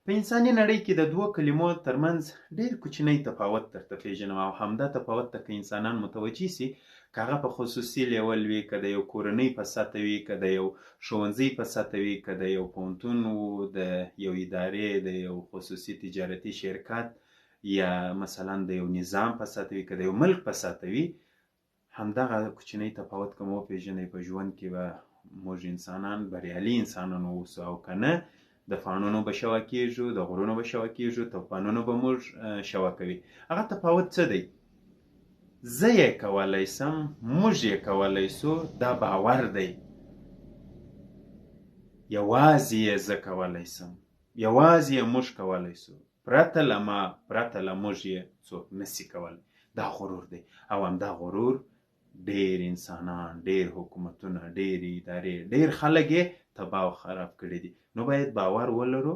په انساني نړۍ کې د دوو کلمو ترمنځ ډېر کوچنی تفاوت درته پېژنم او همدا تفاوت ته که انسانان متوجه سي، که هغه په خصوصي لیول وي، که د یو کورنۍ په سطح وي، که د یو ښوونځي په سطح وي، که د یو پوهنتون د یو ادارې د یو خصوصي تجارتي شرکت یا مثلا د یو نظام په سطح وي، که د یو ملک په سطح وي، همدغه کوچنی تفاوت که مو وپېژنئ په ژوند کې به موږ انسانان بریالي انسانان واوسو، او که نه د فانونو به شوه کېږو، د غرونو به شوه کېږو، توپانونو به موږ شوه کوي. هغه تفاوت څه دی؟ زه یې کولی سم، موږ یې کولی سو، دا باور دی. یوازې یې زه کولی سم، یوازې یې موږ کولی سو، پرته له ما، پرته له موږ یې څوک نسي کولی. دا غرور دی، او همدا غرور ډېر انسانان، ډېر حکومتونه، ډېر ادارې، ډېر خلک یې تباه او خراب کړي دي. نو باید باور ولرو